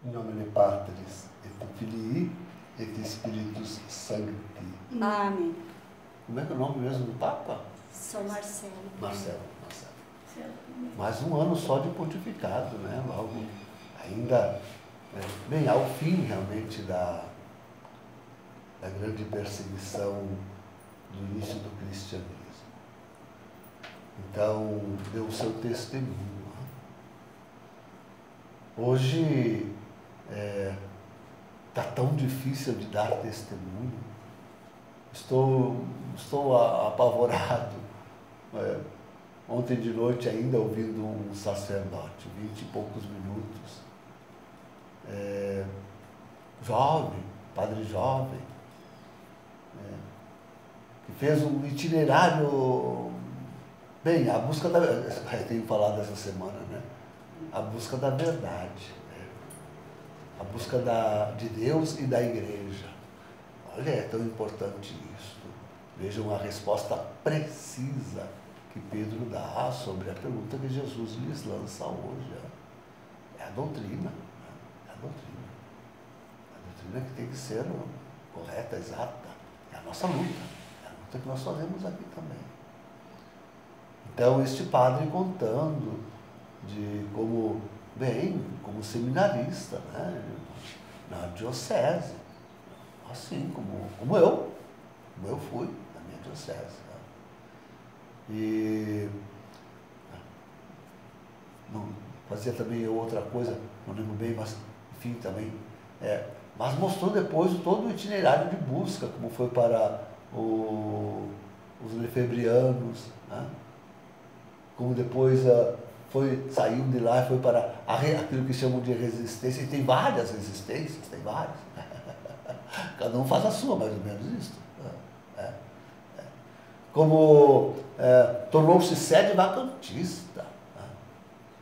In nomine Patris et Filii et Spiritus Sancti. Amém. Como é que é o nome mesmo do Papa? São Marcelo. Marcelo. Mais um ano só de pontificado, né? Logo, ainda, bem, ao fim realmente da grande perseguição do início do cristianismo. Então, deu o seu testemunho. Hoje, está tão difícil de dar testemunho. Estou apavorado. Ontem de noite ainda ouvindo um sacerdote, 20 e poucos minutos. Jovem, padre jovem, que fez um itinerário, bem, a busca da, tenho falado essa semana, né? A busca da verdade, né? A busca de Deus e da igreja. Olha, é tão importante isso. Vejam a resposta precisa que Pedro dá sobre a pergunta que Jesus lhes lança hoje. É a doutrina. É a doutrina. A doutrina que tem que ser correta, exata. É a nossa luta. É a luta que nós fazemos aqui também. Então, este padre contando de como seminarista, né, na diocese, assim como eu fui na minha diocese. Né? E fazia também outra coisa, não lembro bem, mas enfim também. Mas mostrou depois todo o itinerário de busca, como foi para os lefebrianos, né? Como depois saiu de lá e foi para aquilo que chamam de resistência, e tem várias resistências, tem várias. Cada um faz a sua, mais ou menos isso. Como tornou-se sede vacantista.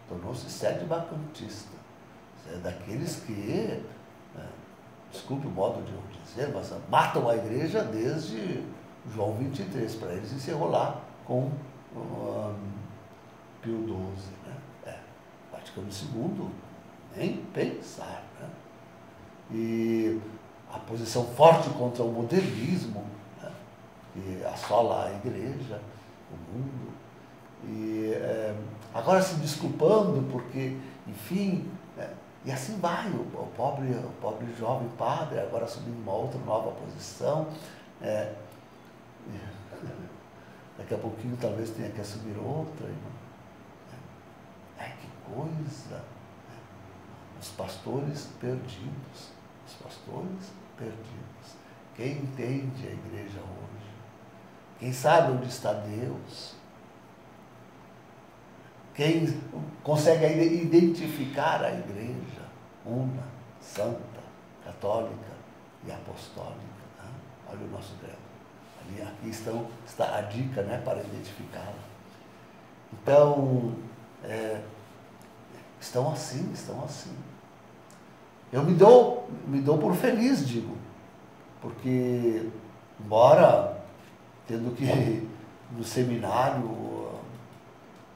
Tornou-se sede vacantista. É daqueles que, desculpe o modo de eu dizer, mas matam a igreja desde João 23, para eles encerrou lá com Pio XII. Né? Vaticano II, nem pensar. Né? E a posição forte contra o modernismo, né? Que assola a igreja, o mundo. E agora se desculpando porque, enfim, e assim vai, o pobre jovem padre, agora assumindo uma outra nova posição. Daqui a pouquinho talvez tenha que assumir outra. Que coisa! Os pastores perdidos. Os pastores perdidos. Quem entende a igreja hoje? Quem sabe onde está Deus? Quem consegue ainda identificar a igreja una, santa, católica e apostólica? Né? Olha o nosso credo. Aqui está a dica, né, para identificá-la. Então, estão assim. Eu me dou por feliz, digo, porque, embora tendo que, no seminário,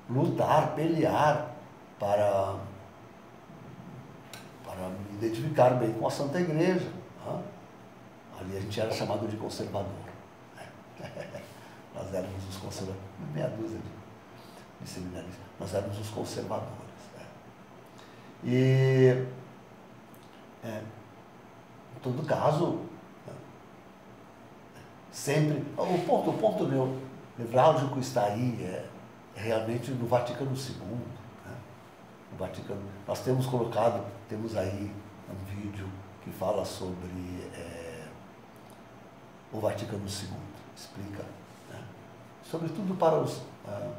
lutar, pelear para me identificar bem com a Santa Igreja. Né? Ali a gente era chamado de conservador. Nós éramos os conservadores, meia dúzia de seminaristas, nós éramos os conservadores. Né? E, em todo caso, sempre, o ponto nevrálgico está aí, realmente no Vaticano II. Né? No Vaticano, nós temos aí um vídeo que fala sobre o Vaticano II, explica, né? Sobretudo para os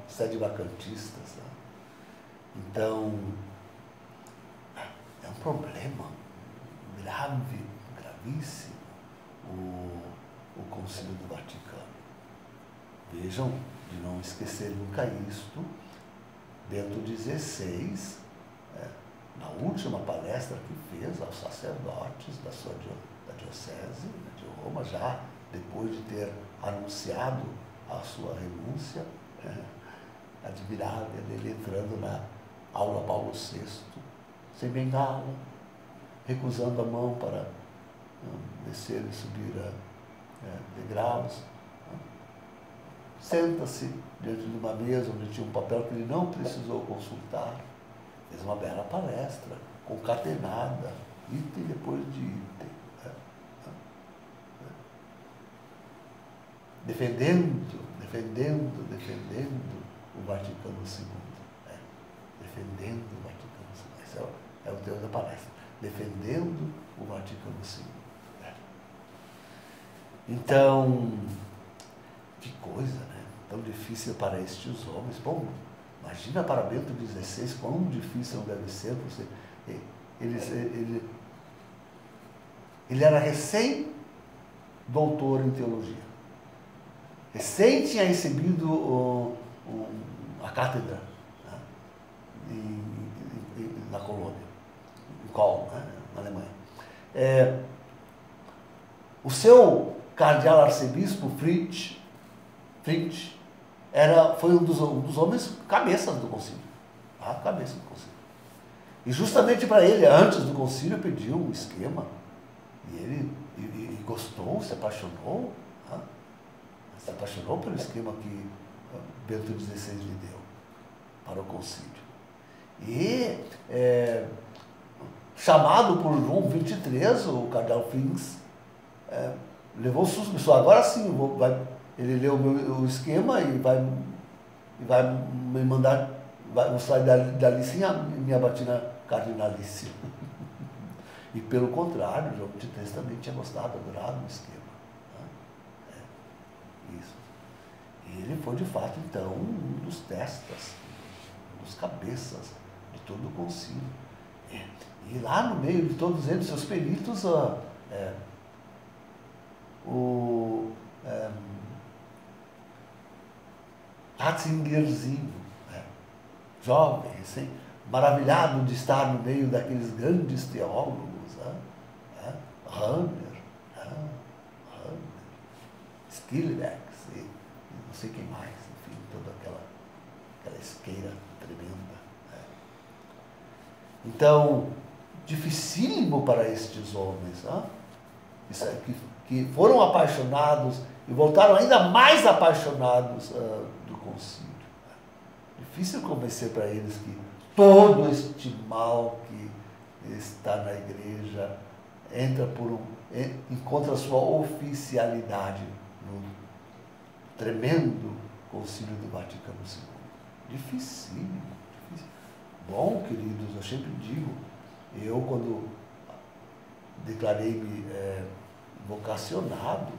sede-vacantistas. Né? Então, é um problema grave, gravíssimo, o Concílio do Vaticano. Vejam, de não esquecer nunca isto, Bento XVI, na última palestra que fez aos sacerdotes da diocese de Roma, já depois de ter anunciado a sua renúncia, admirável ele entrando na aula Paulo VI, sem bengala, recusando a mão para descer e subir degraus. Senta-se diante de uma mesa onde tinha um papel que ele não precisou consultar. Fez uma bela palestra, concatenada, item depois de item. Defendendo o Vaticano II. Defendendo o Vaticano II. Esse é o tema da palestra. Defendendo o Vaticano II. Então, que coisa, né? Tão difícil para estes homens. Bom, imagina para Bento XVI, quão difícil não deve ser. Você, ele era recém-doutor em teologia. Recém tinha recebido a cátedra, né, na colônia, em Koln, né, na Alemanha. O seu cardeal arcebispo, Fritz, foi um dos homens cabeças do concílio. A cabeça do concílio. E justamente para ele, antes do concílio, pediu um esquema. E ele gostou, se apaixonou. Se apaixonou pelo esquema que Bento XVI lhe deu para o concílio. E, chamado por João XXIII, o cardeal Fritz, levou susto. Agora sim, ele leu o esquema e vai me mandar, vou sair dali sem a minha batina cardinalícia. E pelo contrário, João XXIII também tinha gostado, adorado o esquema. Isso. E ele foi, de fato, então, um dos testas, um dos cabeças de todo o concílio. E lá no meio de todos eles, seus peritos, Ratzingerzinho, jovem, assim, maravilhado de estar no meio daqueles grandes teólogos, Hammer, Skillebeck, e não sei quem mais, enfim, toda aquela esqueira tremenda. Então, dificílimo para estes homens, que foram apaixonados e voltaram ainda mais apaixonados do concílio. Difícil convencer para eles que todo este mal que está na igreja encontra sua oficialidade no tremendo concílio do Vaticano II. Dificílimo. Bom, queridos, eu sempre digo, eu quando declarei-me vocacionado,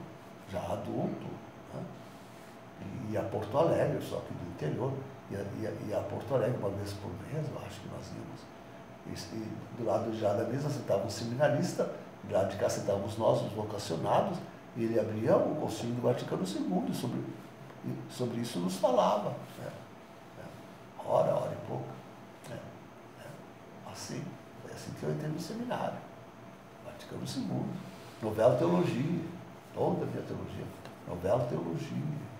já adulto, ia a Porto Alegre, só que do interior, ia a Porto Alegre uma vez por mês, eu acho que nós íamos. E do lado de lá da mesa sentava um seminarista, do lado de cá sentávamos nós, os vocacionados, e ele abria o concílio do Vaticano II, e sobre isso nos falava. Hora e pouco. Assim, foi assim que eu entrei no seminário. Vaticano II, novela teologia, toda a minha teologia, novela teologia,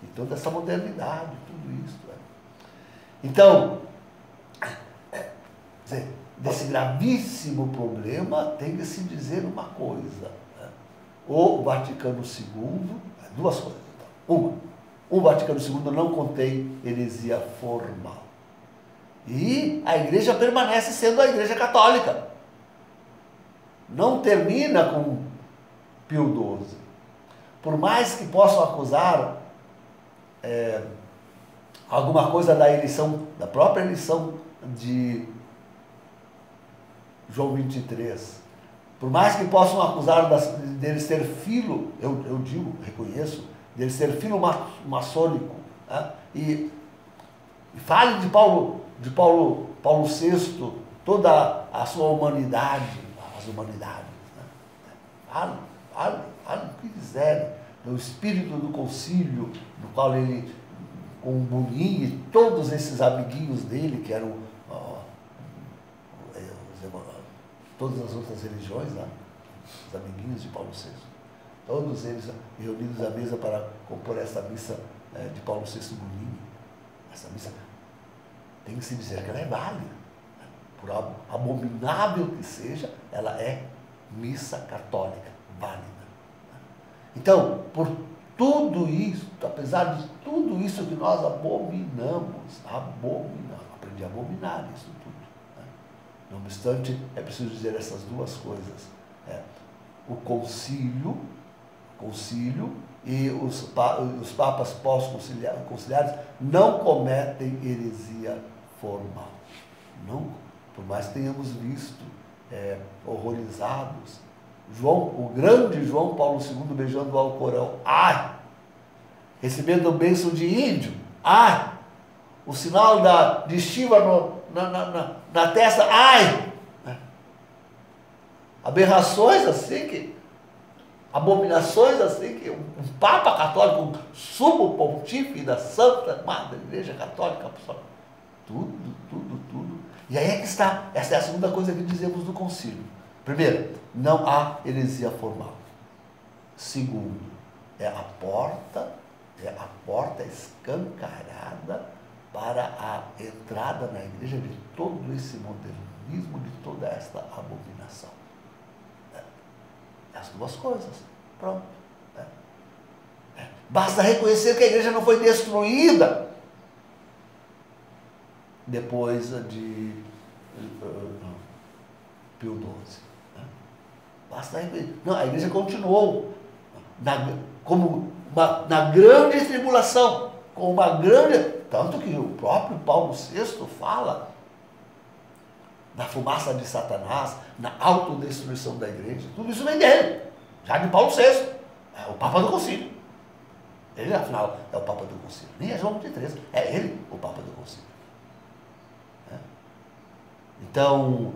e toda essa modernidade, tudo isso. Então, desse gravíssimo problema tem que se dizer uma coisa. O Vaticano II, duas coisas. Então. O Vaticano II não contém heresia formal. E a igreja permanece sendo a igreja católica. Não termina com Pio XII. Por mais que possam acusar alguma coisa da própria eleição de João XXIII, por mais que possam acusar deles ter filo, eu digo, reconheço, deles ter filo maçônico, e fale de Paulo VI, toda a sua humanidade, as humanidades, fale o que quiserem, do espírito do concílio, no qual ele, com o Bulin e todos esses amiguinhos dele, que eram todas as outras religiões, os amiguinhos de Paulo VI, todos eles reunidos à mesa para compor esta missa de Paulo VI Bulin. Essa missa tem que se dizer que ela é válida, por abominável que seja, ela é missa católica, válida. Então, por tudo isso, apesar de tudo isso que nós abominamos, aprendi a abominar isso tudo. Né? Não obstante, é preciso dizer essas duas coisas. O concílio e os papas pós-conciliares não cometem heresia formal. Não, por mais que tenhamos visto horrorizados, o grande João Paulo II beijando o Alcorão, recebendo o bênção de índio, o sinal de Shiva na testa, aberrações assim, abominações assim, que um Papa católico, um sumo pontífice da Santa Madre Igreja Católica Apostólica, tudo. E aí é que está, essa é a segunda coisa que dizemos do concílio. Primeiro, não há heresia formal. Segundo, é a porta escancarada para a entrada na igreja de todo esse modernismo, de toda esta abominação. As duas coisas. Pronto. Basta reconhecer que a igreja não foi destruída depois de Pio XII. Basta reconhecer. Não, a igreja continuou na grande tribulação, com uma grande... Tanto que o próprio Paulo VI fala na fumaça de Satanás, na autodestruição da igreja. Tudo isso vem dele, já de Paulo VI, o Papa do Concílio. Ele, afinal, é o Papa do Concílio. Nem é João XXIII, é ele o Papa do Concílio. Então,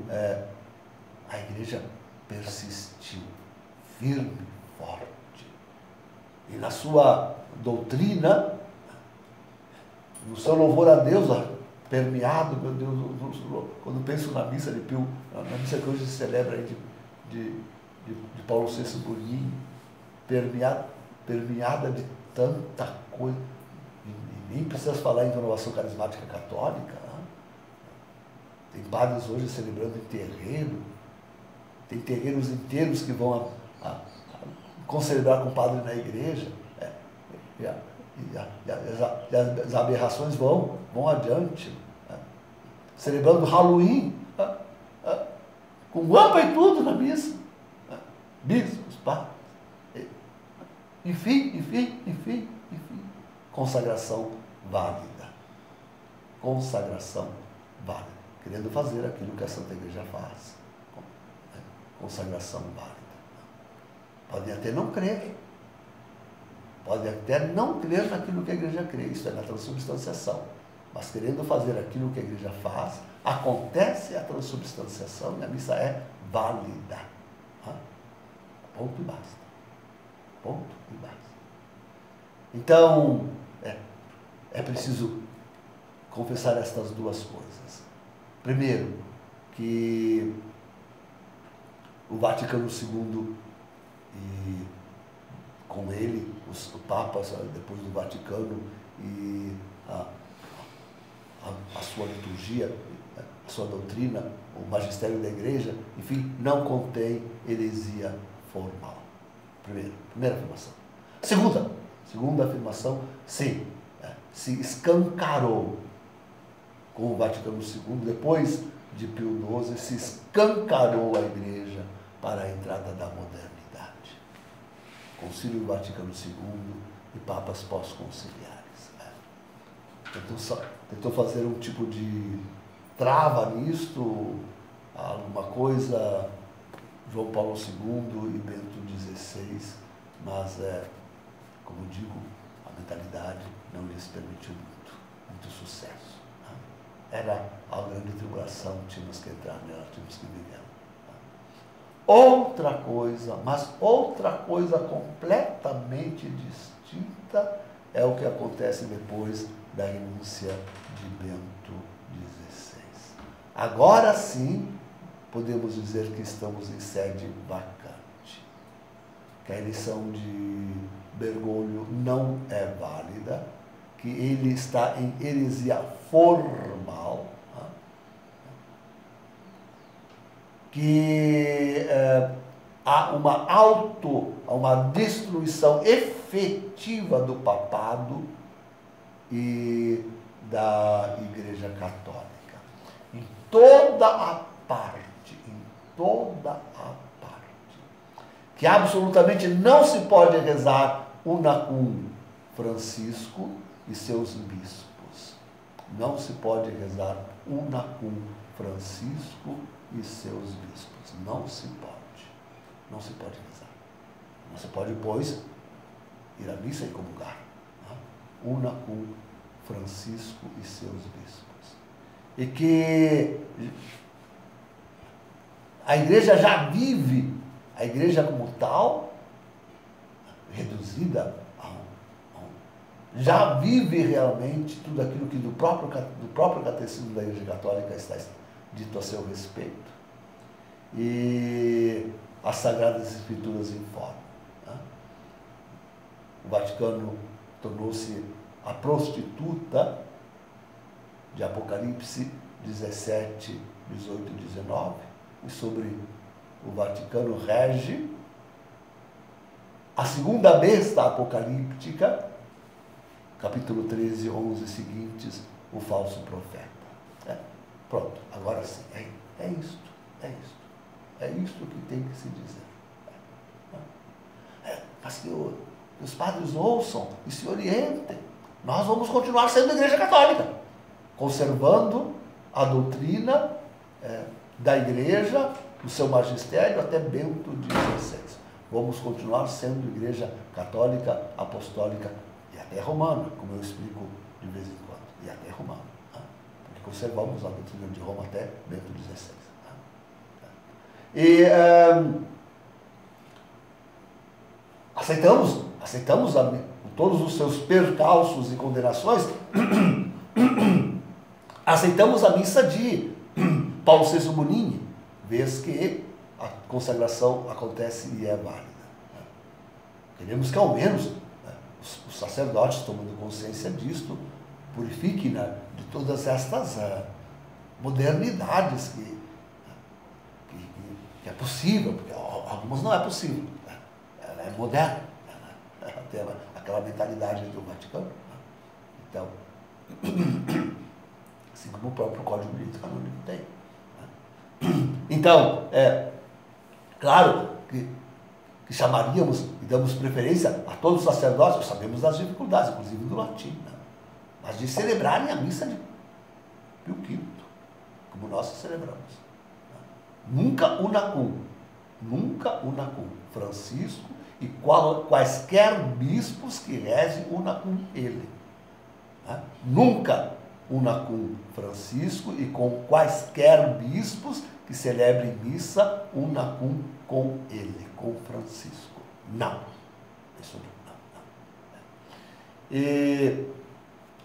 a igreja persistiu, firme, forte. E na sua doutrina, no seu louvor a Deus, permeado, meu Deus, quando penso na missa de Pio, na missa que hoje se celebra aí de Paulo VI Burguinho, permeada de tanta coisa, e nem precisamos falar em renovação carismática católica, né? Tem padres hoje celebrando em terreiro, tem terreiros inteiros que vão concelebrar com o padre na igreja, e as aberrações vão adiante, celebrando Halloween, com guampa e tudo na missa, bispos, padres, enfim, consagração válida, querendo fazer aquilo que a Santa Igreja faz, consagração válida. Podem até não crer naquilo que a igreja crê, isso é na transubstanciação, mas querendo fazer aquilo que a igreja faz, acontece a transubstanciação e a missa é válida. Ponto e basta. Então, é preciso confessar estas duas coisas. Primeiro, que o Vaticano II e com ele, os papas, depois do Vaticano, e a sua liturgia, a sua doutrina, o magistério da igreja, enfim, não contém heresia formal. Primeira afirmação. Segunda afirmação, sim, se escancarou com o Vaticano II, depois de Pio XII, se escancarou a igreja para a entrada da modernidade. Concílio Vaticano II e papas pós-conciliares. Tentou fazer um tipo de trava nisto, alguma coisa, João Paulo II e Bento XVI, mas, como digo, a mentalidade não lhes permitiu muito sucesso. Era a grande tribulação, tínhamos que entrar nela, tínhamos que viver ela. Outra coisa completamente distinta é o que acontece depois da renúncia de Bento XVI. Agora sim, podemos dizer que estamos em sede vacante, que a eleição de Bergoglio não é válida, que ele está em heresia formal, que há uma destruição efetiva do papado e da Igreja Católica. Em toda a parte, que absolutamente não se pode rezar unacum Francisco e seus bispos. Não se pode rezar unacum Francisco e seus bispos. Não se pode. Não se pode rezar. Não se pode, pois, ir à missa e comungar. Unacum Francisco e seus bispos. E que a igreja já vive, a igreja como tal, reduzida já vive realmente tudo aquilo que do próprio catecismo da Igreja Católica está dito a seu respeito. E as Sagradas Escrituras informam. O Vaticano tornou-se a prostituta de Apocalipse 17, 18 e 19, e sobre o Vaticano rege a segunda besta apocalíptica, capítulo 13, 11 seguintes, o falso profeta. Pronto, agora sim, é isto. É isto que tem que se dizer. Mas que os padres ouçam e se orientem. Nós vamos continuar sendo Igreja Católica, conservando a doutrina da Igreja, o seu magistério, até Bento XVI. Vamos continuar sendo Igreja Católica, Apostólica e até Romana, como eu explico de vez em quando, e até Romana, porque conservamos a doutrina de Roma até Bento XVI. E aceitamos todos os seus percalços e condenações, aceitamos a missa de Paulo VI Bonini, vez que a consagração acontece e é válida. Queremos que ao menos os sacerdotes, tomando consciência disto, purifiquem de todas estas modernidades que é possível, porque algumas não é possível. Ela é moderna, ela tem aquela mentalidade do Vaticano. Então, assim como o próprio Código de Direito Canônico tem. Então, claro que chamaríamos e damos preferência a todos os sacerdotes, sabemos das dificuldades, inclusive do latim, mas de celebrarem a missa de Pio V, como nós celebramos. Nunca unacum Francisco e quaisquer bispos que rezem unacum ele. Nunca unacum Francisco e com quaisquer bispos que celebrem missa unacum com ele, com Francisco. Não. Isso não.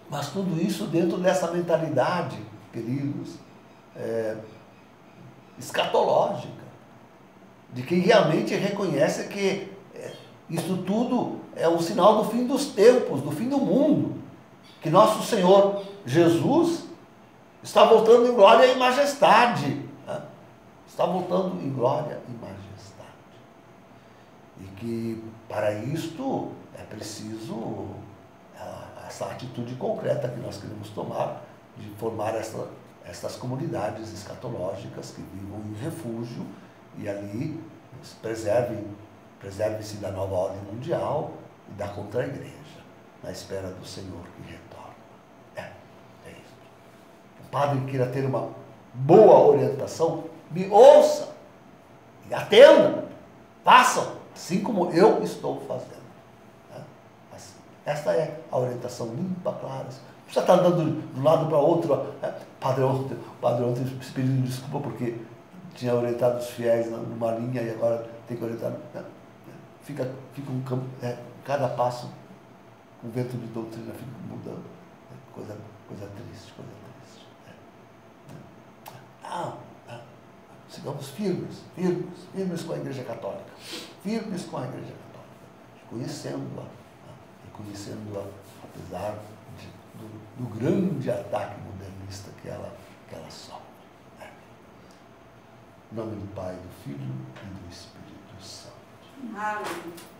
Mas tudo isso dentro dessa mentalidade, queridos, escatológica, de quem realmente reconhece que isso tudo é um sinal do fim dos tempos, do fim do mundo, que nosso Senhor Jesus está voltando em glória e majestade, está voltando em glória e majestade, e que para isto é preciso essa atitude concreta que nós queremos tomar, de formar estas comunidades escatológicas que vivam em refúgio e ali preserve-se da nova ordem mundial e da contra-igreja, na espera do Senhor que retorna. É isso. O padre queira ter uma boa orientação, me ouça e atenda, façam, assim como eu estou fazendo. Assim. Esta é a orientação limpa, clara. Você está andando de um lado para o outro. O padre ontem se pedindo desculpa porque tinha orientado os fiéis numa linha e agora tem que orientar. Fica um campo, cada passo, um vento de doutrina fica mudando. Coisa triste. Sigamos firmes com a Igreja Católica. Firmes com a Igreja Católica. Reconhecendo-a, apesar do grande ataque modernista que ela sofre. Em nome do Pai, do Filho e do Espírito Santo. Amém.